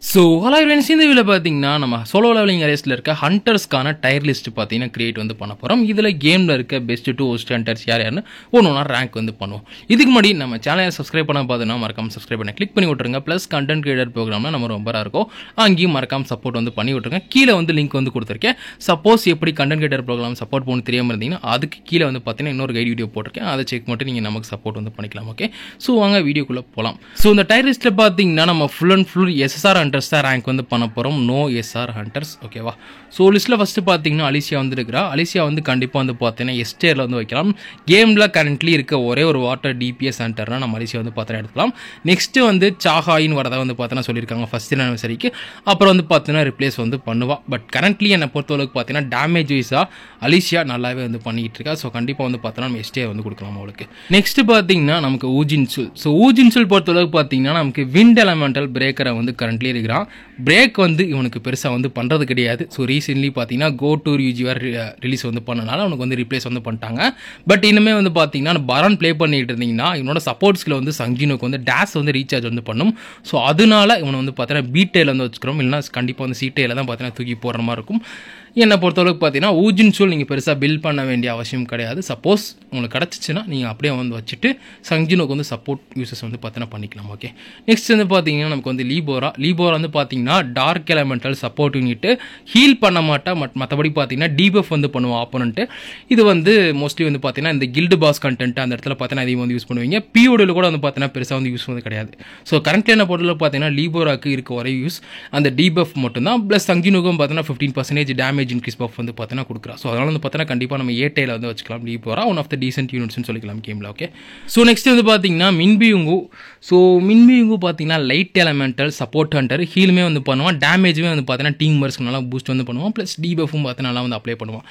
So hello friends, இந்த வீடியோவில் பார்த்தீங்கன்னா நம்ம சோலோ லெவலிங் ரேஸில் இருக்க ஹண்டர்ஸ்க்கான டயர் லிஸ்ட் பார்த்தீங்கன்னா கிரியேட் வந்து பண்ண போகிறோம். இதில் கேமில் இருக்க பெஸ்ட் 2 ஹோஸ்ட் ஹண்டர்ஸ் யாருன்னு ஒன்று ரேங்க் வந்து பண்ணுவோம். இதுக்கு முன்னாடி நம்ம சேனலை சப்ஸ்கிரைப் பண்ண பார்த்தீங்கன்னா மறக்காம சப்ஸ்கிரைப் பண்ணி கிளிக் பண்ணி விட்டுருங்க. ப்ளஸ் கண்டென்ட் கிரியேட்டர் ப்ரோக்ராமில் நம்ம ரொம்ப இருக்கும், அங்கேயும் மறக்காம சப்போர்ட் வந்து பண்ணி விட்டுருங்க. கீழே வந்து லிங்க் வந்து கொடுத்துருக்கேன். சப்போஸ் எப்படி கண்டென்ட் கிரியேட்டர் ப்ரோக்ராம் சப்போர்ட் பண்ணி தெரியாமல் இருந்தீங்கன்னா அதுக்கு கீழே வந்து பார்த்தீங்கன்னா இன்னொரு கைட் வீடியோ போட்டிருக்கேன். அதை செக் பண்ணிட்டு நீங்கள் நமக்கு சப்போர்ட் வந்து பண்ணிக்கலாம். ஓகே, ஸோ வாங்க வீடியோக்குள்ளே போகலாம். ஸோ இந்த டயர் லிஸ்ட்டில் பார்த்தீங்கன்னா நம்ம full and full SSR hunters தான் ரேங்க் வந்து பண்ண போகிறோம். No SR hunters. ஓகேவா? ஸோ லிஸ்ட்டில் ஃபஸ்ட்டு பார்த்தீங்கன்னா அலிசியா வந்து இருக்கிறா. அலிசியா வந்து கண்டிப்பாக வந்து பார்த்தீங்கன்னா எஸ்டேரில் வந்து வைக்கலாம். கேமில் கரண்ட்லி இருக்க ஒரே ஒரு வாட்டர் டிபிஎஸ் ஹண்டர்னா நம்ம அலிசியா வந்து பார்த்தீங்கன்னா எடுத்துக்கலாம். நெக்ஸ்ட்டு வந்து சாகாயின்னு வரதை வந்து பார்த்தீங்கன்னா சொல்லியிருக்காங்க ஃபஸ்ட் அனிவர்சரிக்கு. அப்புறம் வந்து பார்த்தீங்கன்னா ரிப்ளேஸ் வந்து பண்ணுவா. பட் கரண்ட்லி என்னை பொறுத்தளவுக்கு பார்த்தீங்கன்னா டேமேஜ் வைஸாக அலிசியா நல்லாவே வந்து பண்ணிக்கிட்டு இருக்கா. ஸோ கண்டிப்பாக வந்து பார்த்தோன்னா நம்ம எஸ்டே வந்து கொடுக்கலாம் அவளுக்கு. நெக்ஸ்ட்டு பார்த்தீங்கன்னா நமக்கு ஊஜின்சுல். ஸோ ஊஜின்சுல் பொறுத்தளவுக்கு பார்த்தீங்கன்னா நமக்கு விண்ட் எலமெண்டல் பிரேக்கரை வந்து கரண்ட்லி இருக்கிறான். பிரேக் வந்து இவனுக்கு பெருசாக வந்து பண்ணுறது கிடையாது. ஸோ ரீசென்ட்லி பார்த்தீங்கன்னா கோ டு யூஜிஆர் ரிலீஸ் வந்து பண்ணனால அவனுக்கு வந்து ரிப்ளேஸ் வந்து பண்ணிட்டாங்க. பட் இனிமேல் வந்து பார்த்தீங்கன்னா பரான் ப்ளே பண்ணிட்டு இருந்தீங்கன்னா இவனோட சப்போர்ட்ஸில் வந்து சங்கினுக்கு வந்து டேஷ் வந்து ரீசார்ஜ் வந்து பண்ணும். ஸோ அதனால இவனை வந்து பார்த்தீங்கன்னா பிடேல வந்து வச்சுக்கிறோம். இல்லைனா கண்டிப்பாக வந்து சிடேல தான் பார்த்தீங்கன்னா தூக்கி போடுற மாதிரி இருக்கும். என்னை பொறுத்தளவுக்கு பார்த்தீங்கன்னா ஊஜின்சுல் நீங்கள் பெருசாக பில்ட் பண்ண வேண்டிய அவசியம் கிடையாது. சப்போஸ் உங்களுக்கு கிடச்சிச்சின்னா நீங்கள் அப்படியே வந்து வச்சுட்டு சங்ஜினுக்கு வந்து சப்போர்ட் யூசஸ் வந்து பார்த்தீங்கன்னா பண்ணிக்கலாம். ஓகே, நெக்ஸ்ட் வந்து பார்த்தீங்கன்னா நமக்கு வந்து லீபோரா வந்து பார்த்தீங்கன்னா dark elemental support unit heal பண்ண மாட்டா. மற்றபடி பார்த்தீங்கன்னா டிபஃப் வந்து பண்ணுவோம் ஆப்போனன்ட்டு. இது வந்து மோஸ்ட்லி வந்து பார்த்தீங்கன்னா இந்த கில்டு பாஸ் கண்டென்ட் அந்த இடத்துல பார்த்தீங்கன்னா அதிகம் வந்து யூஸ் பண்ணுவீங்க. பிஓடியில் கூட வந்து பார்த்தீங்கன்னா பெருசாக வந்து யூஸ் வந்து கிடையாது. ஸோ கரண்ட்லி என்ன பொருளில் பார்த்தீங்கன்னா லீபோராக்கு இருக்க ஒரே யூஸ் அந்த டிபஃப் மட்டும்தான். ப்ளஸ் சங்கினுக்கும் பார்த்தீங்கன்னா 15% டேமேஜ் இன்க்ரீஸ் பஃப் வந்து பார்த்தீங்கன்னா கொடுக்குறா. ஸோ அதனால் வந்து பார்த்தீங்கன்னா கண்டிப்பாக நம்ம ஏடேல வந்து வச்சுக்கலாம். லீபோரா ஒன் ஆஃப் த டீசென்ட் யூனிட்ஸ்னு சொல்லிக்கலாம் கேமில். ஓகே, ஸோ நெக்ஸ்ட் வந்து பார்த்தீங்கன்னா மின்பியுங்கு. ஸோ மின்பியுங்கு பார்த்தீங்கன்னா லைட் எலமெண்டல் சப்போர்ட் ஹண்டர் ஹீலுமே வந்து பண்ணுவான். டேமேஜுமே வந்து பார்த்தீங்கன்னா டீம் மெம்பர்ஸ்க்கு நல்லா பூஸ்ட் வந்து பண்ணுவான். ப்ளஸ் டிபஃபும் பார்த்தீங்கன்னா நல்லா வந்து அப்ளை பண்ணுவான்.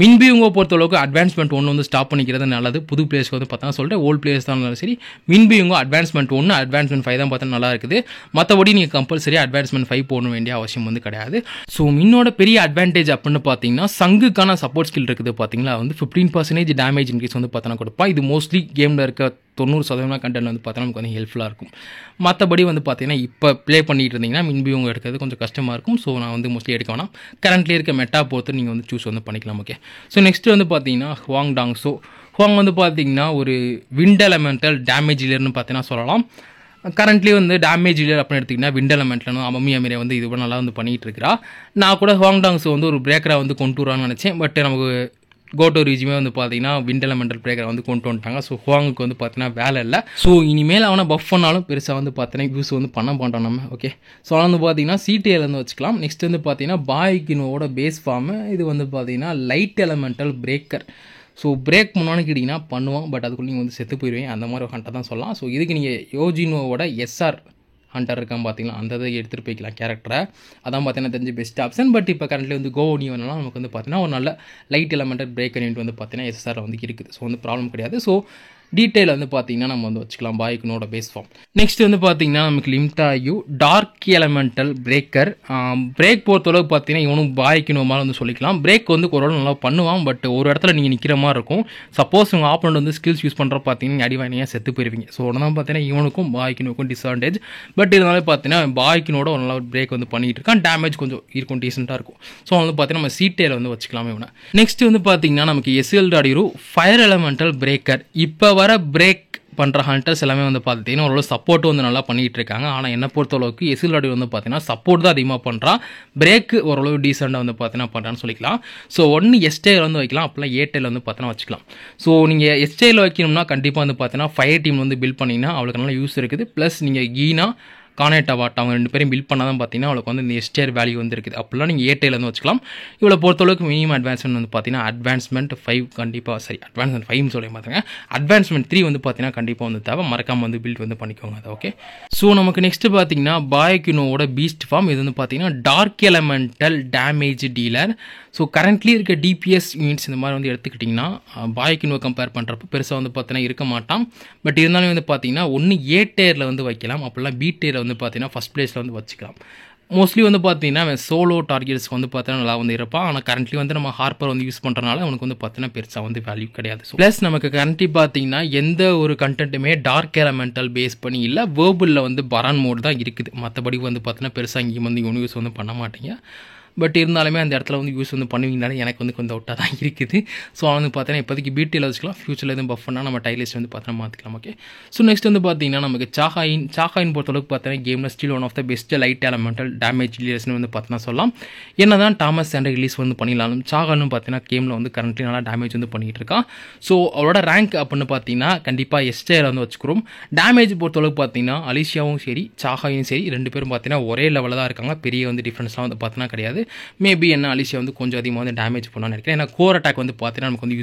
மின்பியுங்கோ பொறுத்தளவுக்கு அட்வான்ஸ்மெண்ட் 1 வந்து ஸ்டாப் பண்ணிக்கிறது நல்லது. புது பிளேயர்ஸ்க்கு வந்து பார்த்தீங்கன்னா சொல்லிட்டு ஓல்டு பிளேயர்ஸ் தான் இருந்தாலும் சரி மின்பியுங்கோ அட்வான்ஸ்மெண்ட் 1 அட்வான்ஸ்மெண்ட் 5 தான் பார்த்தீங்கன்னா நல்லா இருக்குது. மற்றபடி நீங்கள் கம்பல்சரி அட்வான்ஸ்மெண்ட் 5 போட வேண்டிய அவசியம் வந்து கிடையாது. ஸோ மின்னோட பெரிய அட்வான்டேஜ் அப்படின்னு பார்த்தீங்கன்னா சங்குக்கான சப்போர்ட் ஸ்கில் இருக்குது பார்த்தீங்களா, வந்து 15% டேமேஜ் இன்க்ரீஸ் வந்து பார்த்தீங்கன்னா கொடுப்பா. இது மோஸ்ட்லி கேமில் இருக்க 90% கண்டென்ட் வந்து பார்த்தீங்கன்னா நமக்கு வந்து ஹெல்ப்ஃபுல்லாக இருக்கும். மற்றபடி வந்து பார்த்தீங்கன்னா இப்போ ப்ளே பண்ணிட்டு இருந்தீங்கன்னா மின்பியுங்க எடுக்கிறது கொஞ்சம் கஷ்டமாக இருக்கும். ஸோ நான் வந்து மோஸ்ட்லி எடுக்க வேணாம். கரண்ட்லி இருக்க மெட்டா பொறுத்து நீங்கள் வந்து சூஸ் வந்து பண்ணிக்கலாம். ஓகே, ஸோ நெக்ஸ்ட் வந்து பார்த்தீங்கன்னா ஹுவாங் டாங். ஸோ ஹுவாங் வந்து பார்த்தீங்கன்னா ஒரு விண்ட் எலமெண்டல் டேமேஜ் இல்லைன்னு பார்த்தீங்கன்னா சொல்லலாம். கரண்ட்லி வந்து டேமேஜ் இல்லை அப்படின்னு எடுத்திங்கன்னா விண்ட் எலமெண்ட்ல அமமி அமீரை வந்து இது நல்லா வந்து பண்ணிகிட்டு இருக்கிறா. நான் கூட ஹுவாங்டாங்ஸ் வந்து ஒரு பிரேக்கராக வந்து கொண்டு வரான்னு நினச்சேன். பட் நமக்கு கோட்டோ ரீஜுமே வந்து பார்த்தீங்கன்னா விண்ட் எலமெண்டல் பிரேக்கரை வந்து கொண்டு வந்துட்டாங்க. ஸோ ஹுவாங்குக்கு வந்து பார்த்தீங்கன்னா வேலை இல்லை. ஸோ இனிமேல் அவனை பஃப் பண்ணாலும் பெருசாக வந்து பார்த்தீங்கன்னா யூஸ் வந்து பண்ண மாட்டோம் நம்ம. ஓகே, ஸோ அவன் வந்து பார்த்தீங்கன்னா சிடிஏல வந்து வச்சுக்கலாம். நெக்ஸ்ட் வந்து பார்த்தீங்கன்னா பாய்கினோட பேஸ் ஃபார்மு. இது வந்து பார்த்தீங்கன்னா light elemental breaker. So break முன்னாடி கேட்டிங்கன்னா பண்ணுவான். பட் அதுக்குள்ளே நீங்கள் வந்து செத்து போயிடுவீங்க. அந்த மாதிரி ஒரு ஹண்டர் தான் சொல்லலாம். ஸோ இதுக்கு நீங்கள் யோஜினோவோட எஸ்ஆர் ஹண்டர் இருக்கான் பார்த்தீங்களா, அந்த இதை எடுத்துகிட்டு போய்க்கலாம் கேரக்டரை. அதான் பார்த்தீங்கன்னா தெரிஞ்சு பெஸ்ட் ஆப்ஷன். பட் இப்போ கரண்ட்லி வந்து கோவனி வரலாம் நமக்கு வந்து பார்த்தீங்கன்னா ஒரு நல்ல லைட் எலமெண்டல் பிரேக்கர் யூனிட் வந்து பார்த்தீங்கன்னா எஸ்ஆர் வந்து இருக்குது. ஸோ வந்து ப்ராப்ளம் கிடையாது. ஸோ டீட்டெயில் வந்து பார்த்தீங்கன்னா நம்ம வந்து வச்சுக்கலாம் பாய்க்குனோட பேஸ் ஃபார்ம். நெக்ஸ்ட் வந்து பார்த்தீங்கன்னா நமக்கு லிம்டாயு டார்க் எலமெண்டல் பிரேக்கர். பிரேக் பொறுத்தளவுக்கு பார்த்தீங்கன்னா இவனும் பாய்க்குனோ மாதிரி வந்து சொல்லிக்கலாம். பிரேக் வந்து ஓரளவு நல்லா பண்ணுவான். பட் ஒரு இடத்துல நீங்கள் நிற்கிற மாதிரி இருக்கும். சப்போஸ் உங்கள் ஆப்போனண்ட் வந்து ஸ்கில்ஸ் யூஸ் பண்ணுற பார்த்தீங்கன்னா அடிவானியாக செத்து போயிருவீங்க. ஸோ உடனே பார்த்தீங்கன்னா இவனுக்கும் பாய்க்குனோக்கும் டிஸ்அட்வான்டேஜ். பட் இதனால பார்த்தீங்கன்னா பாய்க்குனோட ஒரு நல்ல பிரேக் வந்து பண்ணிட்டு இருக்கான். டேமேஜ் கொஞ்சம் இருக்கும், டீசெண்டாக இருக்கும். ஸோ வந்து பார்த்தீங்கன்னா நம்ம சிடேல வந்து வச்சுக்கலாம் இவனை. நெக்ஸ்ட் வந்து பார்த்தீங்கன்னா நமக்கு எஸ்எல்டாடிரு ஃபயர் எலமெண்டல் பிரேக்கர். இப்போ வர பிரேக் பண்ணுற ஹண்டர்ஸ் எல்லாமே வந்து பார்த்தீங்கன்னா ஓரளவு சப்போர்ட்டும் வந்து நல்லா பண்ணிகிட்டு இருக்காங்க. ஆனால் என்ன பொறுத்தளவுக்கு எஸ்எல்ஆடி வந்து பார்த்தீங்கன்னா சப்போர்ட் தான் அதிகமாக பண்ணுறான். பிரேக் ஓரளவு டீசெண்டாக வந்து பார்த்தீங்கன்னா பண்ணுறான்னு சொல்லிக்கலாம். ஸோ ஒன்று எஸ்டேல வந்து வைக்கலாம், அப்போலாம் ஏடேல வந்து பார்த்தீங்கன்னா வச்சுக்கலாம். ஸோ நீங்கள் எஸ்டேல வைக்கணும்னா கண்டிப்பாக வந்து பார்த்தீங்கன்னா ஃபயர் டீம் வந்து பில்ட் பண்ணிங்கன்னா அவளுக்கு நல்லா யூஸ் இருக்குது. ப்ளஸ் நீங்கள் கீனா கானேட்டா வாட் அவங்க 2 பேரும் பில்ட் பண்ணால் தான் பார்த்தீங்கன்னா அவளுக்கு வந்து இந்த எஸ்டேர் வேல்யூ வந்து இருக்குது. அப்படிலாம் நீங்கள் ஏடேல வந்து வச்சுக்கலாம். இவ்வளோ பொறுத்தளவுக்கு மினிமம் அட்வான்ஸ்மெண்ட் வந்து பார்த்தீங்கன்னா அட்வான்ஸ்மெண்ட் 5 கண்டிப்பாக சரி அட்வான்ஸ்மெண்ட் 5 சொல்ல மாட்டாங்க. அட்வான்ஸ்மெண்ட் 3 வந்து பார்த்தீங்கன்னா கண்டிப்பாக வந்து தேவை. மறக்காமல் வந்து பில்ட் வந்து பண்ணிக்கோங்க அதை. ஓகே, ஸோ நமக்கு நெக்ஸ்ட் பார்த்தீங்கன்னா பாய்கினோட பீஸ்ட் ஃபார்ம். இது வந்து பார்த்தீங்கன்னா dark elemental damage dealer. So currently இருக்க டிபிஎஸ் யூனிட்ஸ் இந்த மாதிரி வந்து எடுத்துக்கிட்டிங்கன்னா பாய்கினோ கம்பேர் பண்ணுறப்ப பெருசாக வந்து பார்த்தீங்கன்னா இருக்க மாட்டான். பட் இருந்தாலும் வந்து பார்த்தீங்கன்னா ஒன்று ஏ டேரில் வந்து வைக்கலாம், அப்படிலாம் பி டேரில் வந்து பார்த்தீங்கன்னா ஃபஸ்ட் பிளேஸில் வந்து வச்சுக்கலாம். மோஸ்ட்லி வந்து பார்த்தீங்கன்னா அவன் சோலோ டார்கெட்ஸ் வந்து பார்த்தீங்கன்னா நல்லா வந்து இருப்பான். ஆனால் கரண்ட்லி வந்து நம்ம ஹார்ப்பர் வந்து யூஸ் பண்ணுறனால அவனுக்கு வந்து பார்த்தீங்கன்னா பெருசாக வந்து வேல்யூ கிடையாது. ப்ளஸ் நமக்கு கரண்ட்லி பார்த்தீங்கன்னா எந்த ஒரு கண்டென்ட்டுமே டார்க் எலமெண்டல் பேஸ் பண்ணி இல்லை, வேர்பலில் வந்து பரான் மோட் தான் இருக்குது. மற்றபடி வந்து பார்த்தீங்கன்னா பெருசாக இங்கேயும் வந்து யூஸ் வந்து பண்ண மாட்டீங்க. பட் இருந்தாலுமே அந்த இடத்துல வந்து யூஸ் வந்து பண்ணுவீங்கனாலே எனக்கு வந்து கொஞ்சம் டவுட்டாக தான் இருக்குது. ஸோ வந்து பார்த்தீங்கன்னா இப்போதைக்கு பிடியில் வச்சுக்கலாம், ஃபியூச்சரில் எதுவும் பஃப் பண்ணால் நம்ம டைலிஸ்ட் வந்து பார்த்தீங்கன்னா மாற்றிக்கலாம். ஓகே, ஸோ நெக்ஸ்ட் வந்து பார்த்தீங்கன்னா நமக்கு சாகாயின் பொறுத்தளவுக்கு பார்த்தீங்கன்னா கேமில் still one of the best light elemental damage டீலர்ஸ்னு வந்து பார்த்தீங்கன்னா சொல்லலாம். என்ன தான் தாமஸ் சாண்டை ரிலீஸ் வந்து பண்ணிடலாலும் சாகான்னு பார்த்தீங்கன்னா கேமில் வந்து கரண்ட்லி நல்லா டேமேஜ் வந்து பண்ணிகிட்டு இருக்கான். ஸோ அவரோட ரேங்க் அப்படின்னு பார்த்தீங்கன்னா கண்டிப்பாக எஸ்டேயில் வந்து வச்சுக்கிறோம். டேமேஜ் பொறுத்தளவுக்கு பார்த்தீங்கன்னா அலிஷியாவும் சரி சாகாயும் சரி 2 பேரும் பார்த்தீங்கன்னா ஒரே லெவலில் தான் இருக்காங்க. பெரிய வந்து டிஃப்ரென்ஸ்லாம் வந்து பார்த்தீங்கன்னா கிடையாது. மேபி என்ன அலிஷியா வந்து கொஞ்சம் அதிகமாக வந்து டேமேஜ் பண்ணான்னு நினைக்கிறேன். ஏன்னா கோர் அட்டாக் வந்து பார்த்தீங்கன்னா நமக்கு வந்து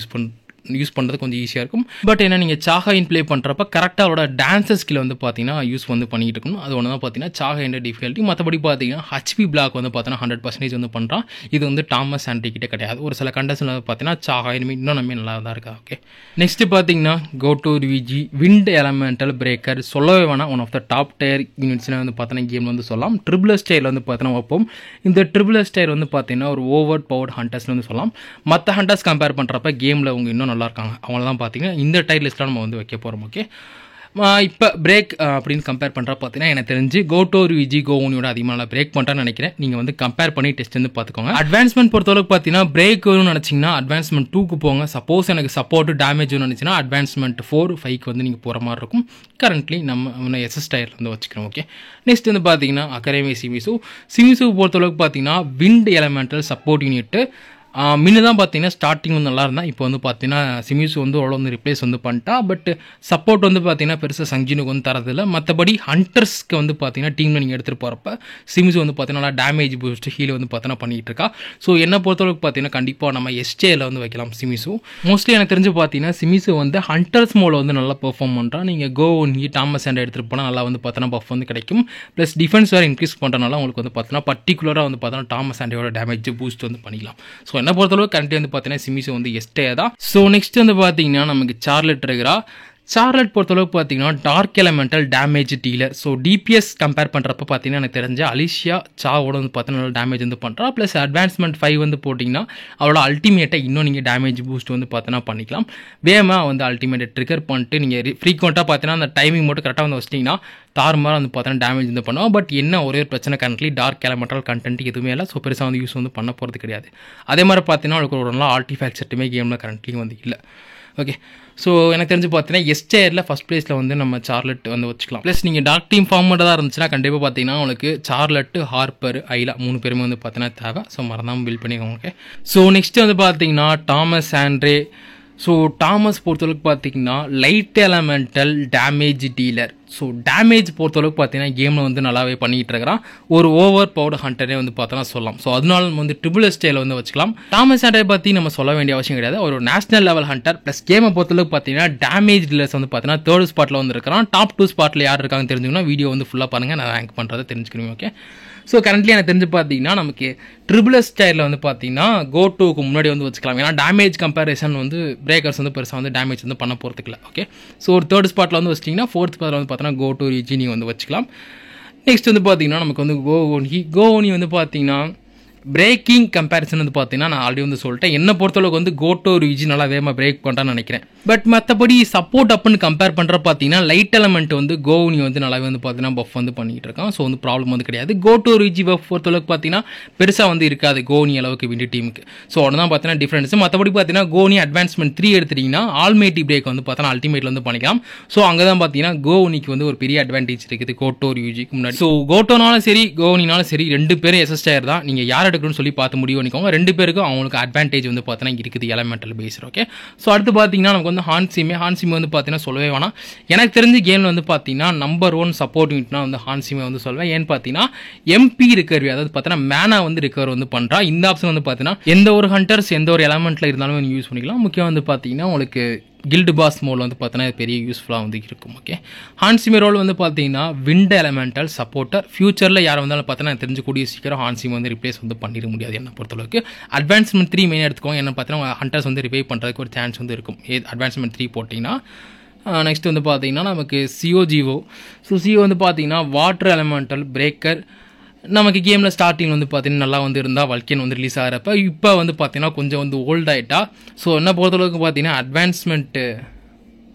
யூஸ் பண்ணுறது கொஞ்சம் ஈஸியாக இருக்கும். பட் என்ன நீங்கள் சாகாயின் ப்ளே பண்ணுறப்ப கரெக்டாக அவரோட டான்ஸர் ஸ்கில் வந்து பார்த்தீங்கன்னா யூஸ் வந்து பண்ணிட்டு இருக்கணும். அது ஒன்று தான் பார்த்தீங்கன்னா சாகாயின் டிஃபிகல்ட்டி. மற்றபடி பார்த்தீங்கன்னா ஹெச்பி பிளாக் வந்து பார்த்தீங்கன்னா 100% வந்து பண்ணுறான். இது வந்து தாமஸ் சாண்ட்ரி கிட்ட கிடையாது. ஒரு சில கண்டஸ்டில் பார்த்தீங்கன்னா சாகாயின் இன்னும் நம்ம நல்லா தான் இருக்கா. ஓகே, நெக்ஸ்ட் பார்த்தீங்கன்னா கோட்டோ ரிவிஜி விண்ட் எலமெண்டல் பிரேக்கர் சொல்லவே வேணாம். One of the top tier யூனிட்ஸ்னு வந்து பார்த்தீங்கன்னா கேம் வந்து சொல்லலாம். ட்ரிபிள் ஸ்டைல் வந்து பார்த்தீங்கன்னா வைப்போம். இந்த ட்ரிபிள் ஸ்டைல் வந்து பார்த்தீங்கன்னா ஒரு ஓவர் பவர்ட் ஹண்டர்ஸ்னு வந்து சொல்லலாம். மற்ற ஹண்டர்ஸ் கம்பேர் பண்ணுறப்ப கேமில் அவங்க இன்னும் நல்லா இருக்காங்க. அவங்கள தான் பார்த்தீங்கன்னா இந்த டைல் லிஸ்ட்டில் நம்ம வந்து வைக்க போகிறோம். ஓகே, இப்போ பிரேக் அப்படின்னு கம்பேர் பண்ணுறா பார்த்தீங்கன்னா எனக்கு தெரிஞ்சு கோட்டோ ரிவிஜி கோனியோட அதிகமாக நல்லா பிரேக் பண்ணுறான்னு நினைக்கிறேன். நீங்கள் வந்து கம்பேர் பண்ணி டெஸ்ட் வந்து பார்த்துக்கோங்க. அட்வான்ஸ்மெண்ட் பொறுத்தளவுக்கு பார்த்தீங்கன்னா பிரேக் வரும்னு நினச்சிங்கன்னா அட்வான்ஸ்மெண்ட் 2க்கு போங்க. சப்போஸ் எனக்கு சப்போர்ட் டேமேஜ் நினச்சின்னா அட்வான்ஸ்மெண்ட் 4, 5க்கு வந்து நீங்கள் போகிற மாதிரி இருக்கும். கரண்ட்லி நம்ம எஸ்எஸ் டயர் வந்து வச்சுக்கிறோம். ஓகே, நெக்ஸ்ட் வந்து பார்த்தீங்கன்னா அகாடமி சிமிசு பொறுத்தளவுக்கு பார்த்தீங்கன்னா விண்ட் எலமெண்டல் சப்போர்ட் யூனிட்டு முன்ன தான் பார்த்தீங்கன்னா ஸ்டார்டிங் வந்து நல்லா இருந்தால். இப்போ வந்து பார்த்தீங்கன்னா சிமிசு வந்து அவ்வளோ வந்து ரிப்ளேஸ் வந்து பண்ணிட்டா. பட் சப்போர்ட் வந்து பார்த்தீங்கன்னா பெருசாக சஞ்சினுக்கு வந்து தரதில்லை. மற்றபடி ஹண்டர்ஸ்க்கு வந்து பார்த்தீங்கன்னா டீமில் நீங்கள் எடுத்துகிட்டு போகிறப்ப சிமிசு வந்து பார்த்தீங்கன்னா நல்லா டேமேஜ் பூஸ்ட் ஹீல் வந்து பார்த்தீங்கன்னா பண்ணிகிட்டு இருக்கா. ஸோ என்ன பொறுத்தளவுக்கு பார்த்தீங்கன்னா கண்டிப்பாக நம்ம எஸ்டேயில் வந்து வைக்கலாம் சிமிசு. மோஸ்ட்லி எனக்கு தெரிஞ்சு பார்த்தீங்கன்னா சிமிசு வந்து ஹண்டர்ஸ் மோடில் வந்து நல்லா பெர்ஃபார்ம் பண்ணுறான். நீங்கள் கோனி தாமஸ் சாண்டை எடுத்துகிட்டு போனால் நல்லா வந்து பார்த்தீங்கன்னா பஃப் வந்து கிடைக்கும். ப்ளஸ் டிஃபென்ஸ் வேறு இன்க்ரீஸ் பண்ணுறதுனால உங்களுக்கு வந்து பார்த்தீங்கன்னா பர்டிகுலராக வந்து பார்த்தீங்கன்னா தாமஸ் சாண்டையோட டேமேஜ் பூஸ்ட் வந்து பண்ணிக்கலாம். ஸோ என்ன பொறுத்தளவு கரண்ட்லி வந்து பார்த்தீங்கன்னா சிமிசு வந்து எஸ்டே தான். ஸோ நெக்ஸ்ட் வந்து பார்த்தீங்கன்னா நமக்கு சார்லட் இருக்கிறா. சார்லட் பொறுத்தளவுக்கு பார்த்தீங்கன்னா dark elemental damage dealer. So DPS compare பண்ணுறப்ப பார்த்தீங்கன்னா எனக்கு தெரிஞ்ச அலிஷியா சாவோட வந்து பார்த்தீங்கன்னா டேமேஜ் வந்து பண்ணுறா. ப்ளஸ் அட்வான்ஸ்மெண்ட் 5 வந்து போட்டிங்கன்னா அவளோட அல்டிமேட்டை இன்னும் நீங்கள் டேமேஜ் பூஸ்ட் வந்து பார்த்தீங்கன்னா பண்ணிக்கலாம். வேகமாக வந்து அல்டிமேட்டை ட்ரிகர் பண்ணிட்டு நீங்கள் ஃப்ரீக்வெண்ட்டாக பார்த்தீங்கன்னா அந்த டைமிங் மட்டும் கரெக்டாக வந்து வச்சிட்டிங்கன்னா தாறுமாற வந்து பார்த்தீங்கன்னா டேமேஜ் வந்து பண்ணுவோம். பட் என்ன ஒரே ஒரு பிரச்சனை கரண்ட்லி டார்க் எலமெண்டல் கண்டென்ட் எதுவுமே இல்லை. ஸோ பெருசாக வந்து யூஸ் வந்து பண்ண போகிறது கிடையாது. அதே மாதிரி பார்த்தீங்கன்னா அவளுக்கு ஒரு நல்லா ஆர்டிஃபேக்ட் செட்டுமே கேமில் கரண்ட்லி வந்து இல்லை. ஓகே, ஸோ எனக்கு தெரிஞ்சு பார்த்தீங்கன்னா எஸ்டேரில் ஃபஸ்ட் பிளேஸில் வந்து நம்ம சார்லட் வந்து வச்சுக்கலாம். ப்ளஸ் நீங்கள் டார்க் டீம் ஃபார்ம் தான் இருந்துச்சுன்னா கண்டிப்பாக பார்த்தீங்கன்னா உங்களுக்கு சார்லட்டு ஹார்ப்பர் ஐலா 3 பேருமே வந்து பார்த்தீங்கன்னா தேவை. ஸோ மறந்தாமல் பில்ட் பண்ணிக்கோங்க. ஓகே, ஸோ நெக்ஸ்ட் வந்து பார்த்தீங்கன்னா தாமஸ் சாண்ட்ரே. ஸோ தாமஸ் பொறுத்தளவுக்கு பார்த்தீங்கன்னா light elemental damage dealer. So damage பொறுத்தளவுக்கு பார்த்தீங்கன்னா கேமில் வந்து நல்லாவே பண்ணிகிட்டு இருக்கிறான். ஒரு ஓவர் பவர் ஹண்டரே வந்து பார்த்தோன்னா சொல்லலாம். ஸோ அதனால வந்து ட்ரிபிள் ஸ்டைல் வந்து வச்சுக்கலாம். தாமஸ் சாண்டை பற்றி நம்ம சொல்ல வேண்டிய அவசியம் கிடையாது. ஒரு நேஷனல் லெவல் ஹண்டர். ப்ளஸ் கேமை பொறுத்தளவுக்கு பார்த்தீங்கன்னா டேமேஜ் டீலர்ஸ் வந்து பார்த்தீங்கன்னா 3rd ஸ்பாட்டில் வந்து இருக்கிறான். டாப் 2 ஸ்பாட்டில் யார் இருக்காங்கன்னு தெரிஞ்சுக்கணும். வீடியோ வந்து ஃபுல்லாக பாருங்கள், நான் ரேங்க் பண்ணுறதை தெரிஞ்சுக்கணும். ஓகே, ஸோ கரண்ட்லி எனக்கு தெரிஞ்சு பார்த்தீங்கன்னா நமக்கு ட்ரிபிள் ஸ்டைலில் வந்து பார்த்தீங்கன்னா கோட்டோக்கு முன்னாடி வந்து வச்சுக்கலாம். ஏன்னா டேமேஜ் கம்பேரிசன் வந்து பிரேக்கர்ஸ் வந்து பெருசாக வந்து டேமேஜ் வந்து பண்ண போகிறதுக்கு இல்லை. ஓகே, ஸோ ஒரு 3rd ஸ்பாட்டில் வந்து வச்சிட்டிங்கன்னா 4th ஸ்பாட்டில் வந்து பார்த்தீங்கன்னா கோட்டோ ரிஜினி வந்து வச்சுக்கலாம். நெக்ஸ்ட் வந்து பார்த்தீங்கன்னா நமக்கு வந்து கோனி வந்து பார்த்தீங்கன்னா பிரேக்கிங் கம்பேரிசன் வந்து பார்த்தீங்கன்னா நான் ஆல்ரெடி வந்து சொல்லிட்டேன். என்ன பொறுத்தளவுக்கு வந்து கோட்டோ ரிஜி நல்லா வேகமாக பிரேக் பண்ணுறான்னு நினைக்கிறேன். பட் மற்றபடி சப்போர்ட் அப்புன்னு கம்பேர் பண்ணுற பார்த்தீங்கன்னா லைட் எலமெண்ட் வந்து கோனி வந்து நல்லாவே வந்து பார்த்தீங்கன்னா பஃப் வந்து பண்ணிகிட்டு இருக்கான். ஸோ வந்து ப்ராப்ளம் வந்து கிடையாது. கோட்டோ ரிஜி பஃப் பொறுத்தளவுக்கு பார்த்தீங்கன்னா பெருசாக வந்து இருக்காது கோனி அளவுக்கு விண்டி டீமுக்கு. ஸோ ஒன்று தான் பார்த்தீங்கன்னா டிஃப்ரென்ஸ். மற்றபடி பார்த்தீங்கன்னா கோனி அட்வான்ஸ்மெண்ட் 3 எடுத்துட்டிங்கன்னா ஆல்மேட்டி பிரேக் வந்து பார்த்தீங்கன்னா அல்டிமேட்டில் வந்து பண்ணிக்கலாம். ஸோ அங்கே தான் பார்த்தீங்கன்னா கோனிக்கு வந்து ஒரு பெரிய அட்வான்டேஜ் இருக்குது கோட்டோ ரிஜிக்கு முன்னாடி. ஸோ கோட்டோனாலும் சரி கோனினாலும் சரி 2 பேரும் எஸ்எஸ்டர் தான். நீங்கள் யார் எடுக்கணும்னு சொல்லி பார்த்து முடிவு பண்ணிக்கோங்க. 2 பேருக்கும் அவங்களுக்கு அட்வான்டேஜ் வந்து பார்த்தீங்கன்னா இருக்குது எலமெண்டல் பேஸ். ஓகே, ஸோ அடுத்து பார்த்தீங்கன்னா நமக்கு வந்து ஹான்சிமே வந்து பார்த்தீங்கன்னா சொல்லவே வேணாம். எனக்கு தெரிஞ்ச கேமில் வந்து பார்த்தீங்கன்னா நம்பர் 1 சப்போர்ட் யூனிட்னா வந்து ஹான்சிமே வந்து சொல்வேன். ஏன்னு பார்த்தீங்கன்னா எம்பி ரிகவரி, அதாவது பார்த்தீங்கன்னா மேனா வந்து ரிகவர் வந்து பண்ணுறா. இந்த ஆப்ஷன் வந்து பார்த்தீங்கன்னா எந்த ஒரு ஹண்டர்ஸ் எந்த ஒரு எலமெண்ட்டில் இருந்தாலும் யூஸ் பண்ணிக்கலாம். முக்கியம் வந்து பார்த்தீங்கன்னா உங்களுக்கு கில்டு பாஸ் மோடில் வந்து பார்த்தீங்கன்னா பெரிய யூஸ்ஃபுல்லாக வந்து இருக்கும். ஓகே, ஹான்சிமே ரோல் வந்து பார்த்தீங்கன்னா விண்ட் எலமெண்டல் சப்போர்ட்டர். ஃபியூச்சரில் யார் வந்தாலும் பார்த்தீங்கன்னா தெரிஞ்சக்கூடிய சீக்கிரம் ஹான்சிமே வந்து ரிப்ளேஸ் வந்து பண்ணிட முடியாது என்ன பொறுத்தளவுக்கு. அட்வான்ஸ்மெண்ட் 3 மெயின் எடுத்துக்கோங்க. என்ன பார்த்தீங்கன்னா ஹண்டர்ஸ் வந்து ரிவைவ் பண்ணுறதுக்கு ஒரு சான்ஸ் வந்து இருக்கும் அட்வான்ஸ்மெண்ட் 3 போட்டிங்கன்னா. நெக்ஸ்ட் வந்து பார்த்தீங்கன்னா நமக்கு சிஓ வந்து பார்த்தீங்கன்னா வாட்டர் எலமெண்டல் பிரேக்கர். நமக்கு கேமில் ஸ்டார்டிங் வந்து பார்த்தீங்கன்னா நல்லா வந்து இருந்தால் வல்கேன் வந்து ரிலீஸ் ஆகிறப்ப இப்போ வந்து பார்த்தீங்கன்னா கொஞ்சம் வந்து ஓல்ட் ஆகிட்டா. ஸோ என்ன பொறுத்தளவுக்கு பார்த்தீங்கன்னா அட்வான்ஸ்மெண்ட்டு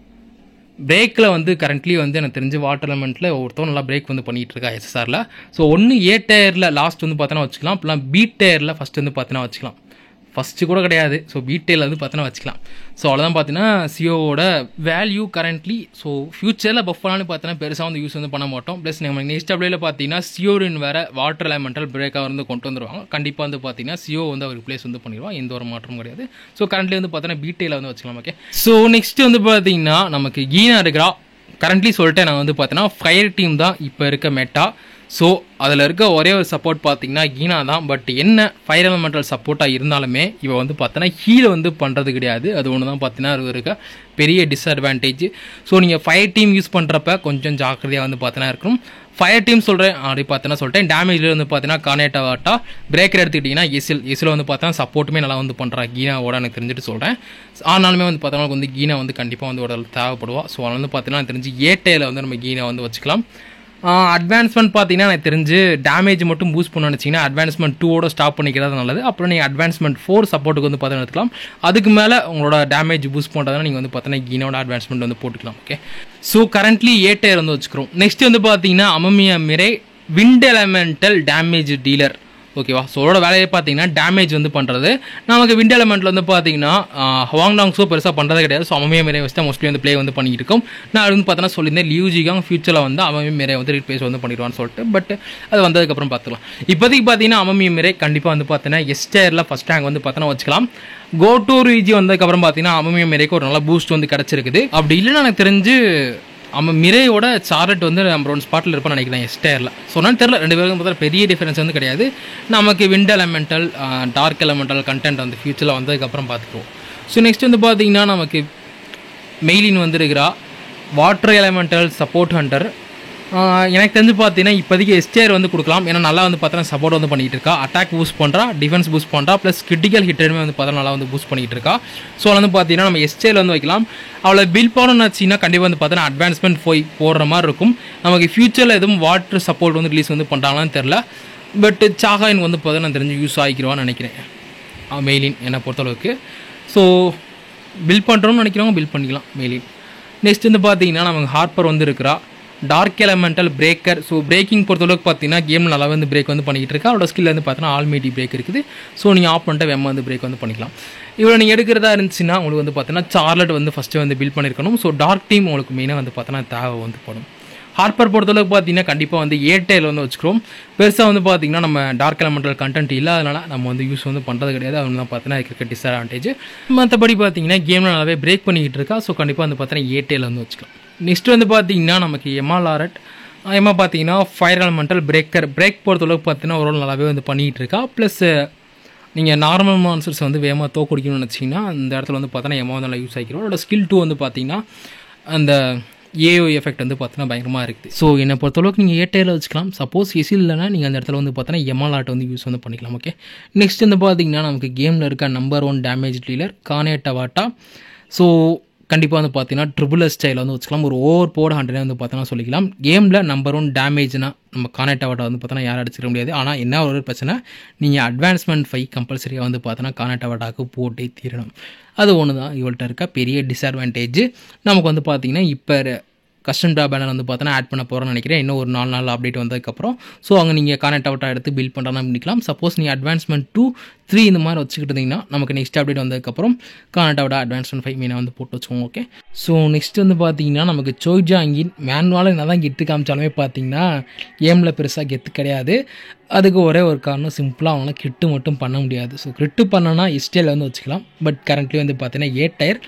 பிரேக்கில் வந்து கரண்ட்லி வந்து எனக்கு தெரிஞ்சு வாட்டர் எலமெண்ட்டில் ஒருத்தவங்க நல்லா பிரேக் வந்து பண்ணிகிட்டு இருக்கா எஸ்எஸ்ஆரில். ஸோ ஒன்று ஏ டயரில் லாஸ்ட் வந்து பார்த்தோன்னா வச்சுக்கலாம், இப்போலாம் பி டயரில் ஃபஸ்ட்டு வந்து பார்த்தோன்னா வச்சுக்கலாம். ஃபஸ்ட்டு கூட கிடையாது, ஸோ பீட்டெயில் வந்து பார்த்தோன்னா வச்சுக்கலாம். ஸோ அவ்வளோதான் பார்த்தீங்கன்னா சிஓவோட வேல்யூ கரண்ட்லி. ஸோ ஃபியூச்சரில் பஃபனாலும் பார்த்தோன்னா பெருசாக வந்து யூஸ் வந்து பண்ண மாட்டோம். ப்ளஸ் நம்ம நெக்ஸ்ட் அப்டேட்டில் பார்த்தீங்கன்னா சிஓரின் வேறு வாட்டர் எலமெண்டல் பிரேக்காக வந்து கொண்டு வந்துருவாங்க. கண்டிப்பாக வந்து பார்த்தீங்கன்னா சிஓ வந்து அவர் ரிப்ளேஸ் வந்து பண்ணிடுவான், எந்த ஒரு மாற்றமும் கிடையாது. ஸோ கரண்ட்லி வந்து பார்த்தோன்னா பீட்டெயில் வந்து வச்சுக்கலாம். ஓகே, ஸோ நெக்ஸ்ட் வந்து பார்த்தீங்கன்னா நமக்கு கீனா இருக்கிறா. கரண்ட்லி சொல்லிட்டு நான் வந்து பார்த்தீங்கன்னா ஃபயர் டீம் தான் இப்போ இருக்க மெட்டா. ஸோ அதில் இருக்க ஒரே ஒரு சப்போர்ட் பார்த்தீங்கன்னா கீனா தான். பட் என்ன ஃபயர் எலமெண்டல் சப்போர்ட்டாக இருந்தாலுமே இவன் வந்து பார்த்தோன்னா ஹீல் வந்து பண்ணுறது கிடையாது. அது ஒன்று தான் பார்த்தீங்கன்னா அது இருக்க பெரிய டிஸ்அட்வான்டேஜ். ஸோ நீங்கள் ஃபயர் டீம் யூஸ் பண்ணுறப்ப கொஞ்சம் ஜாக்கிரதையாக வந்து பார்த்தோன்னா இருக்கணும். ஃபயர் டீம் சொல்கிறேன் அப்படி பார்த்தோன்னா சொல்லிட்டேன். டேமேஜில் வந்து பார்த்தீங்கன்னா கார்னேட்டாவாட்டா பிரேக்கர் எடுத்துக்கிட்டிங்கன்னா எசில் வந்து பார்த்தோன்னா சப்போர்ட்டுமே நல்லா வந்து பண்ணுறா கீனாவோட எனக்கு தெரிஞ்சுட்டு சொல்கிறேன். ஆனாலுமே வந்து பார்த்தோன்னா வந்து கீனா வந்து கண்டிப்பாக வந்து ஒரு தேவைப்படுவா. ஸோ அதில் வந்து பார்த்தீங்கன்னா தெரிஞ்சு ஏட்டையில் வந்து நம்ம கீனா வந்து வச்சுக்கலாம். அட்வான்ஸ்மெண்ட் பார்த்தீங்கன்னா எனக்கு தெரிஞ்சு டேமேஜ் மட்டும் பூஸ்ட் பண்ண நினச்சிங்கன்னா அட்வான்ஸ்மெண்ட் 2ஓட ஸ்டாப் பண்ணிக்கிறது நல்லது. அப்புறம் நீங்கள் அட்வான்ஸ்மெண்ட் 4 சப்போர்ட்டுக்கு வந்து பார்த்தீங்கன்னா எடுத்துக்கலாம். அதுக்கு மேலே உங்களோட டேமேஜ் பூஸ்ட் பண்ணுறதுனா நீங்கள் வந்து பார்த்தீங்கன்னா கீனோட அட்வான்ஸ்மெண்ட் வந்து போட்டுக்கலாம். ஓகே, ஸோ கரண்ட்லி ஏ டயர் வந்து வச்சுக்கிறோம். நெக்ஸ்ட் வந்து பார்த்தீங்கன்னா அமமியா Mirae wind elemental damage dealer. ஓகேவா, ஸோ அதோட வேலையை பார்த்தீங்கன்னா டேமேஜ் வந்து பண்ணுறது. நமக்கு விண்ட் எலமெண்ட்டில் வந்து பார்த்தீங்கன்னா ஹவாங்டாங்ஸோ பெருசாக பண்ணுறது கிடையாது. ஸோ அமமியா மிரே வச்சு தான் மோஸ்ட்லி வந்து ப்ளே வந்து பண்ணிட்டு இருக்கோம். நான் அது வந்து பார்த்தோன்னா சொல்லியிருந்தேன் லியூ ஜிகாங் ஃபியூச்சரில் வந்து அமமியா மிரே வந்து ரீப்ளேஸ் வந்து பண்ணிடுவான்னு சொல்லிட்டு. பட் அது வந்ததுக்கப்புறம் பார்த்துக்கலாம். இப்போதைக்கு பார்த்தீங்கன்னா அமமியா மிரே கண்டிப்பாக வந்து பார்த்தீங்கன்னா எஸ் டயரில் ஃபஸ்ட் ரேங்க் வந்து பார்த்தோன்னா வச்சுக்கலாம். கோ டு ரீஜி வந்ததுக்கப்புறம் பார்த்தீங்கன்னா அமமியா மிரேக்கு ஒரு நல்ல பூஸ்ட் வந்து கிடச்சிருக்குது. அப்படி இல்லைன்னா எனக்கு தெரிஞ்சு மிரேயோட சார்லட் வந்து நம்பர் 1 ஸ்பாட்டில் இருப்பான்னு நினைக்கிறேன் எஸ் டயரில். சொன்னான்னு தெரியல, ரெண்டு பேருக்கும் பார்த்தா பெரிய டிஃபரன்ஸ் வந்து கிடையாது. நமக்கு wind elemental dark elemental content வந்து ஃபியூச்சரில் வந்ததுக்கப்புறம் பார்த்துக்குவோம். ஸோ நெக்ஸ்ட் வந்து பார்த்தீங்கன்னா நமக்கு மெயிலின் வந்துருக்கிறா வாட்டர் எலமெண்டல் சப்போர்ட் ஹண்டர். எனக்கு தெரிஞ்சு பார்த்தீங்கன்னா இப்போதைக்கு எஸ்டிஆர் வந்து கொடுக்கலாம். ஏன்னா நல்லா வந்து பார்த்தோன்னா சப்போர்ட் வந்து பண்ணிகிட்டு இருக்கா, அட்டாக் பூஸ்ட் பண்ணுறா, டிஃபென்ஸ் பூஸ்ட் பண்ணுறா, ப்ளஸ் கிரிட்டிக்கல் ஹிட்டருமே வந்து பார்த்தா நல்லா வந்து பூஸ்ட் பண்ணிகிட்டு இருக்கா. ஸோ வந்து பார்த்தீங்கன்னா நம்ம எஸ்டிஆர் வந்து வைக்கலாம். அவளை பில் பண்ணணும்னு வச்சிங்கன்னா கண்டிப்பாக வந்து பார்த்தோன்னா அட்வான்ஸ்மெண்ட் போடுற மாதிரி இருக்கும். நமக்கு ஃபியூச்சரில் எதுவும் வாட்டர் சப்போர்ட் வந்து ரிலீஸ் வந்து பண்ணுறாங்களான்னு தெரில. பட் சாகாயின் வந்து பார்த்தா நான் தெரிஞ்சு யூஸ் ஆகிக்கிறவான்னு நினைக்கிறேன் மெயிலின் என்னை பொறுத்தளவுக்கு. ஸோ பில் பண்ணுறோம்னு நினைக்கிறவங்க பில் பண்ணிக்கலாம் மெயிலின். நெக்ஸ்ட் வந்து பார்த்தீங்கன்னா நமக்கு ஹார்ப்பர் வந்து இருக்கிறா dark elemental breaker. So breaking பொறுத்தளவுக்கு பார்த்தீங்கன்னா கேம் நல்லா வந்து பிரேக் வந்து பண்ணிக்கிட்டு இருக்கா. அவரோட ஸ்கில் வந்து பார்த்தீங்கன்னா ஆல்மேட்டி பிரேக் இருக்குது. ஸோ நீங்கள் ஆஃப் பண்ணிட்டு வெம்ம வந்து பிரேக் வந்து பண்ணிக்கலாம். இவ்வளோ நீங்கள் எடுக்கிறதா இருந்துச்சுன்னா உங்களுக்கு வந்து பார்த்தீங்கன்னா சார்லட் வந்து ஃபஸ்ட்டு வந்து பில்ட் பண்ணியிருக்கணும். ஸோ டார்க் டீம் உங்களுக்கு மெயினாக வந்து பார்த்தீங்கன்னா தேவை வந்து படும். ஹார்ப்பர் பொறுத்தளவுக்கு பார்த்தீங்கன்னா கண்டிப்பாக வந்து ஏர்டெல் வந்து வச்சுக்கிறோம். பெருசாக வந்து பார்த்தீங்கன்னா நம்ம டார்க் எலமெண்டல் கண்டென்ட் இல்லாதனால நம்ம வந்து யூஸ் வந்து பண்ணுறது கிடையாது. அது தான் பார்த்தீங்கன்னா இருக்க டிஸ்அட்வான்டேஜ். மற்றபடி பார்த்தீங்கன்னா கேமில் நல்லாவே பிரேக் பண்ணிக்கிட்டு இருக்கா. ஸோ கண்டிப்பாக வந்து பார்த்தீங்கன்னா ஏர்டெல் வந்து வச்சுக்கலாம். நெக்ஸ்ட் வந்து பார்த்தீங்கன்னா நமக்கு எம்ஆர்ஆர்எட் பார்த்தீங்கன்னா ஃபயர் எலமெண்டல் பிரேக் பொறுத்தளவுக்கு பார்த்தீங்கன்னா ஒரு நல்லாவே வந்து பண்ணிகிட்டு இருக்கா. ப்ளஸ் நீங்கள் நார்மல் மான்சர்ஸ் வந்து வேகமாக தோக்கடிக்கணும்னு நினச்சிங்கன்னா அந்த இடத்துல வந்து பார்த்தோன்னா எம்மா வந்து நல்லா யூஸ் ஆகிக்கிறோம். அதோட ஸ்கில் 2 வந்து பார்த்தீங்கன்னா அந்த ஏஓ எஃபெக்ட் வந்து பார்த்தீங்கன்னா பயங்கரமாக இருக்குது. ஸோ என்னை பொறுத்தளவுக்கு நீங்கள் ஏர்டெல்ல வச்சுக்கலாம். சப்போஸ் எசில் இல்லைனா நீங்கள் அந்த இடத்துல வந்து பார்த்தோன்னா எம்ஆர்ஆர்ட் வந்து யூஸ் வந்து பண்ணிக்கலாம். ஓகே, நெக்ஸ்ட் வந்து பார்த்தீங்கன்னா நமக்கு கேமில் இருக்க நம்பர் 1 டேமேஜ் டீலர் கார்னேட்டாவாட்டா. ஸோ கண்டிப்பாக வந்து பார்த்தீங்கன்னா ட்ரிபிள் எஸ் ஸ்டைல் வந்து வச்சுக்கலாம். ஒரு ஓவர் போர்டு 100 வந்து பார்த்தோன்னா சொல்லிக்கலாம். கேமில் நம்பர் 1 டேமேஜ்னா நம்ம கார்னேட்டாவாட்டா வந்து பார்த்தோன்னா யாரும் அடிச்சிக்க முடியாது. ஆனால் என்ன ஒரு பிரச்சனை, நீங்கள் அட்வான்ஸ்மெண்ட் 5 கம்பல்சரியாக வந்து பார்த்தோன்னா கார்னேட்டாவாட்டாவுக்கு போட்டே தீரணும். அது ஒன்று தான் இவள்கிட்ட இருக்க பெரிய டிஸ்அட்வான்டேஜ். நமக்கு வந்து பார்த்தீங்கன்னா இப்போ கஸ்டம் ட்ரா பேனர் வந்து பார்த்தோன்னா ஆட் பண்ண போகிறோன்னு நினைக்கிறேன். இன்னும் ஒரு 4 நாள் அப்டேட் வந்ததுக்கப்புறம். ஸோ அங்கே நீங்கள் கார்னேட்டாவாட்டா எடுத்து பில்ட் பண்ணுறதா பண்ணிக்கலாம். சப்போஸ் நீங்கள் அட்வான்ஸ்மெண்ட் 2, 3 இந்த மாதிரி வச்சுக்கிட்டு இருந்தீங்கன்னா நமக்கு நெக்ஸ்ட் அப்டேட் வந்ததுக்கப்புறம் கார்னேட்டாவாட்டா அட்வான்ஸ்மெண்ட் 5 மீனை வந்து போட்டு வச்சுக்கோங்க. ஓகே, ஸோ நெக்ஸ்ட் வந்து பார்த்தீங்கன்னா நமக்கு சோய்ஜாங்கின் மேனுவால் என்ன தான் கெத்து காமிச்சாலுமே பார்த்தீங்கன்னா கேமில் பெருசாக கெத்து கிடையாது. அதுக்கு ஒரே ஒரு காரணம், சிம்பிளாக அவங்களால கிட்டு மட்டும் பண்ண முடியாது. ஸோ கிட்டு பண்ணனா எஸ்டிஎல் வந்து வச்சுக்கலாம். பட் கரண்ட்லி வந்து பார்த்தீங்கன்னா ஏ டயர்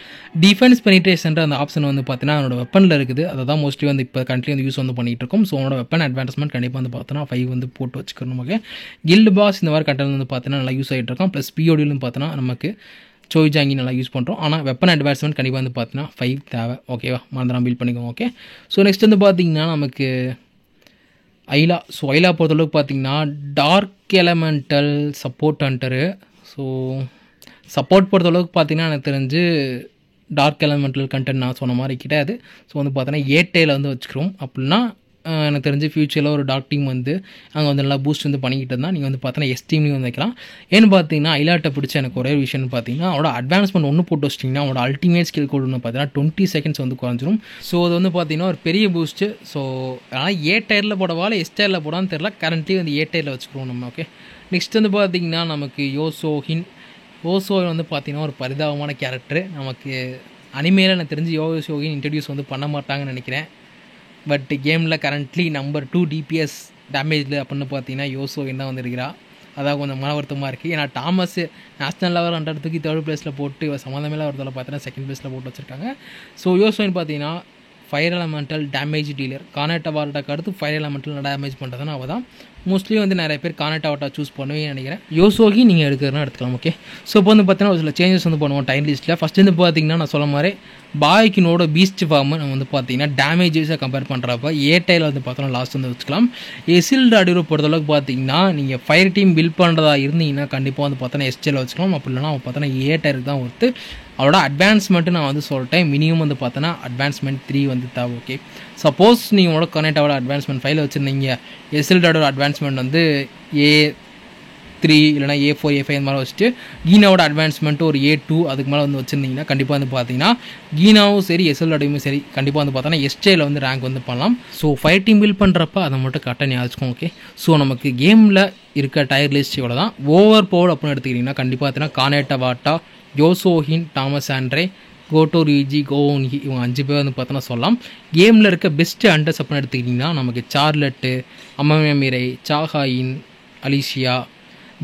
டிஃபென்ஸ் பெனிட்ரேஷன்ற அந்த ஆப்ஷன் வந்து பார்த்தீங்கன்னா அவனோட வெப்பனில் இருக்குது. அதை தான் மோஸ்ட்லி வந்து இப்போ கரண்ட்லி வந்து யூஸ் வந்து பண்ணிகிட்டு இருக்கோம். ஸோ அவனோட வெப்பன் அட்வான்ஸ்மெண்ட் கண்டிப்பாக வந்து பார்த்தோன்னா 5 வந்து போட்டு வச்சுக்கணும். ஓகே, கில்டு பாஸ் இந்த மாதிரி கண்டென்ட் வந்து பார்த்தீங்கன்னா நல்லா யூஸ் ஆகிட்டு இருக்கோம். ப்ளஸ் பிஓடியிலும் பார்த்தோன்னா நமக்கு சோய்ஜாங்கி நல்லா யூஸ் பண்ணுறோம். ஆனால் வெப்பன் அட்வான்ஸ்மெண்ட் கண்டிப்பாக வந்து பார்த்தீங்கன்னா 5 தேவை. ஓகேவா, மறந்துடாம பில்ட் பண்ணிக்கோங்க. ஓகே, ஸோ நெக்ஸ்ட் வந்து பார்த்தீங்கன்னா நமக்கு ஐலா. ஸோ ஐலா பொறுத்தளவுக்கு பார்த்தீங்கன்னா dark elemental support hunter. So support பொறுத்தளவுக்கு பார்த்தீங்கன்னா எனக்கு தெரிஞ்சு டார்க் எலமெண்டல் கண்டென்ட் நான் சொன்ன மாதிரி கிடையாது. ஸோ வந்து பார்த்தீங்கன்னா ஏர்டெல்ல வந்து வச்சுக்கிறோம். அப்படின்னா எனக்கு தெரிஞ்சு ஃபியூச்சரில் ஒரு டாக் டீம் வந்து அங்கே வந்து நல்லா பூஸ்ட் வந்து பண்ணிக்கிட்டு இருந்தால் நீங்கள் வந்து பார்த்தீங்கன்னா எஸ் டீம்லையும் வந்து வைக்கலாம். ஏன்னு பார்த்தீங்கன்னா ஐலாட்டை பிடிச்ச எனக்கு ஒரே விஷயம்னு பார்த்தீங்கன்னா அவனோட அட்வான்ஸ்மெண்ட் ஒன்று போட்டு வச்சிட்டிங்கன்னா அவனோட அல்டிமேட் ஸ்கில் கோடு ஒன்று பார்த்தீங்கன்னா 20 செகண்ட்ஸ் வந்து குறைஞ்சிரும். ஸோ அது வந்து பார்த்தீங்கன்னா ஒரு பெரிய பூஸ்ட்டு. ஸோ அதனால் ஏ டயரில் போடவா இல்லை எஸ் டயரில் போடான்னு தெரில. கரண்ட்லி வந்து ஏ டயரில் வச்சுக்கிறோம் நம்ம. ஓகே, நெக்ஸ்ட் வந்து பார்த்தீங்கன்னா நமக்கு யோசோஹின் வந்து பார்த்தீங்கன்னா ஒரு பரிதாபமான கேரக்டரு. நமக்கு அனிமேல எனக்கு தெரிஞ்சு யோசோஹின் இன்ட்ரடியூஸ் வந்து பண்ண மாட்டாங்கன்னு நினைக்கிறேன். பட் கேமில் கரண்ட்லி நம்பர் 2 DPS டேமேஜில் அப்படின்னு பார்த்தீங்கன்னா யோசோஹின் தான் வந்து இருக்கிறா. அதான் கொஞ்சம் மன வருத்தமாக இருக்குது. ஏன்னா தாமஸ் நேஷனல் லெவல் 100 தூக்கி 3rd பிளேஸில் போட்டு சம்மந்தமேல ஒருத்தவரை பார்த்தீங்கன்னா 2nd பிளேஸில் போட்டு வச்சுருக்காங்க. ஸோ யோசோஹின் பார்த்தீங்கன்னா ஃபயர் எலமெண்டல் டேமேஜ் டீலர். கானேட்டா வால்ட்டாக்கு அடுத்து ஃபயர் எலமெண்டல் டேமேஜ் பண்ணுறதுனா அவள் தான். மோஸ்ட்லி வந்து நிறைய பேர் கானேட்டா வால்ட்டா சூஸ் பண்ணுவேன்னு நினைக்கிறேன். யோசோஹி நீங்கள் எடுக்கிறதுனா எடுத்துக்கலாம். ஓகே, ஸோ இப்போ வந்து பார்த்தீங்கன்னா ஒரு சில சேஞ்சஸ் வந்து பண்ணுவோம் டைம் லிஸ்ட்டில். ஃபஸ்ட்டு வந்து பார்த்தீங்கன்னா நான் சொல்ல மாதிரி பாய்க்கினோட பீஸ்ட் ஃபார்ம் நம்ம வந்து பார்த்தீங்கன்னா டேமேஜஸை கம்பேர் பண்ணுறப்ப டைல் வந்து பார்த்தோன்னா லாஸ்ட் வந்து வச்சுக்கலாம். எசில்டு அடிரோ பொறுத்தளவுக்கு பார்த்தீங்கன்னா நீங்கள் ஃபயர் டீம் பில்ட் பண்ணுறதா இருந்தீங்கன்னா கண்டிப்பாக வந்து பார்த்தோன்னா எஸ்டேல வச்சுக்கலாம். அப்படி இல்லைனா அவன் பார்த்தோன்னா டைருக்கு தான் ஒருத்து. அவரோட அட்வான்ஸ்மெண்ட்டு நான் வந்து சொல்லிட்டேன். மினிமம் வந்து பார்த்தோன்னா அட்வான்ஸ்மெண்ட் 3 வந்து தேவை. ஓகே, சப்போஸ் நீங்கள் உங்களோட கனெக்டாவோட அட்வான்ஸ்மெண்ட் 5 வச்சுருந்தீங்க, எஸ்எல்டாவோட அட்வான்ஸ்மெண்ட் வந்து A3 இல்லைனா A4 A5 அந்த மாதிரி வச்சுட்டு கீனாவோட அட்வான்ஸ்மெண்ட்டு ஒரு A2 அதுக்கு மேலே வந்து வச்சுருந்தீங்கன்னா கண்டிப்பாக வந்து பார்த்தீங்கன்னா கீனாவும் சரி எஸ்எல்டாடையும் சரி கண்டிப்பாக வந்து பார்த்தோன்னா எஸ்டேல வந்து ரேங்க் வந்து பண்ணலாம். ஸோ ஃபயர் டீம் பில்ட் பண்ணுறப்ப அதை மட்டும் கரெக்டாக ஞாபகம். ஓகே, ஸோ நமக்கு கேமில் இருக்க டயர் லிஸ்ட் இவ்வளோ தான். ஓவர் பவர் அப்படின்னு எடுத்துக்கிட்டிங்கன்னா கண்டிப்பாக பார்த்தீங்கன்னா கானேட்டா வாட்டா, யோசோஹின், தாமஸ் ஆண்ட்ரே, கோட்டோ ரியூஜி, கோஹோன்ஹி இவங்க 5 பேர் வந்து பார்த்தோன்னா சொல்லலாம். கேமில் இருக்க பெஸ்ட்டு அண்டர்ஸ் அப்படின்னு எடுத்துக்கிட்டிங்கன்னா நமக்கு சார்லட்டு, அமமிரை, சாஹாயின், அலிஷியா.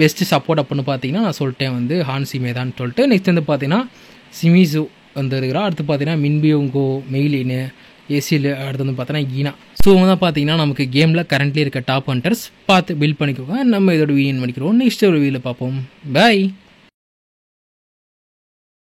பெஸ்ட்டு சப்போர்ட் அப்படின்னு பார்த்தீங்கன்னா நான் சொல்லிட்டேன் வந்து ஹான்சி மேதான் சொல்லிட்டு. நெக்ஸ்ட் வந்து பார்த்தீங்கன்னா சிமிசு வந்து இருக்கிறா. அடுத்து பார்த்தீங்கன்னா மின்பியோங்கோ, மெயிலின்னு, ஏசியில். அடுத்து வந்து பார்த்தீங்கன்னா கீனா. ஸோ வந்து பார்த்தீங்கன்னா நமக்கு கேமில் கரண்ட்லி இருக்க டாப் ஹண்டர்ஸ் பார்த்து பில்ட் பண்ணிக்கோங்க. நம்ம இதோட வீடியோ பண்ணிக்கிறோம். நெக்ஸ்ட் ஒரு வீடியோவில் பார்ப்போம். பாய்.